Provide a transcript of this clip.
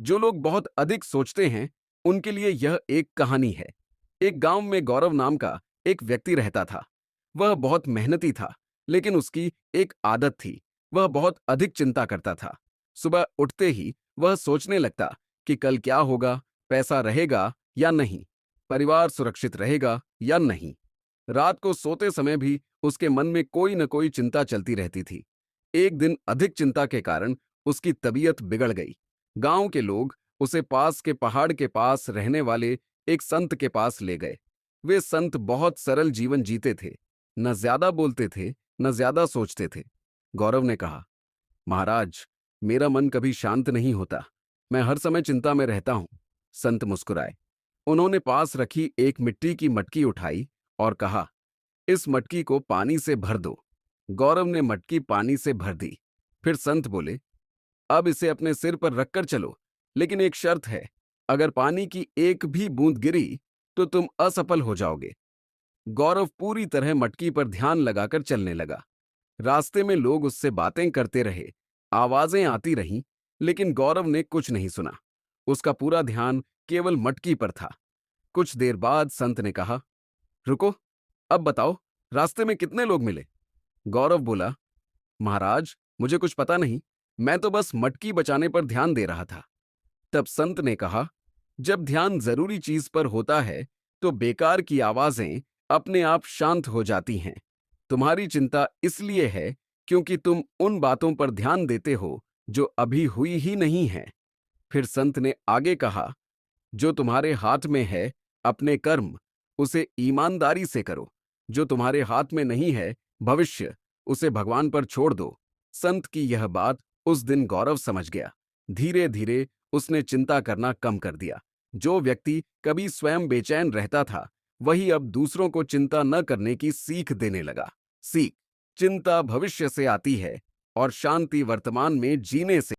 जो लोग बहुत अधिक सोचते हैं, उनके लिए यह एक कहानी है। एक गांव में गौरव नाम का एक व्यक्ति रहता था। वह बहुत मेहनती था, लेकिन उसकी एक आदत थी। वह बहुत अधिक चिंता करता था। सुबह उठते ही वह सोचने लगता कि कल क्या होगा, पैसा रहेगा या नहीं, परिवार सुरक्षित रहेगा या नहीं। रात को सोते समय भी उसके मन में कोई न कोई चिंता चलती रहती थी। एक दिन अधिक चिंता के कारण उसकी तबीयत बिगड़ गई। गांव के लोग उसे पास के पहाड़ के पास रहने वाले एक संत के पास ले गए। वे संत बहुत सरल जीवन जीते थे, न ज्यादा बोलते थे, न ज्यादा सोचते थे। गौरव ने कहा, महाराज, मेरा मन कभी शांत नहीं होता। मैं हर समय चिंता में रहता हूं। संत मुस्कुराए। उन्होंने पास रखी एक मिट्टी की मटकी उठाई और कहा, इस मटकी को पानी से भर दो। गौरव ने मटकी पानी से भर दी। फिर संत बोले, अब इसे अपने सिर पर रखकर चलो, लेकिन एक शर्त है, अगर पानी की एक भी बूंद गिरी तो तुम असफल हो जाओगे। गौरव पूरी तरह मटकी पर ध्यान लगाकर चलने लगा। रास्ते में लोग उससे बातें करते रहे, आवाजें आती रहीं, लेकिन गौरव ने कुछ नहीं सुना। उसका पूरा ध्यान केवल मटकी पर था। कुछ देर बाद संत ने कहा, रुको, अब बताओ, रास्ते में कितने लोग मिले? गौरव बोला, महाराज, मुझे कुछ पता नहीं, मैं तो बस मटकी बचाने पर ध्यान दे रहा था। तब संत ने कहा, जब ध्यान जरूरी चीज पर होता है तो बेकार की आवाजें अपने आप शांत हो जाती हैं। तुम्हारी चिंता इसलिए है क्योंकि तुम उन बातों पर ध्यान देते हो जो अभी हुई ही नहीं है। फिर संत ने आगे कहा, जो तुम्हारे हाथ में है, अपने कर्म, उसे ईमानदारी से करो। जो तुम्हारे हाथ में नहीं है, भविष्य, उसे भगवान पर छोड़ दो। संत की यह बात उस दिन गौरव समझ गया। धीरे धीरे उसने चिंता करना कम कर दिया। जो व्यक्ति कभी स्वयं बेचैन रहता था, वही अब दूसरों को चिंता न करने की सीख देने लगा। सीख, चिंता भविष्य से आती है और शांति वर्तमान में जीने से।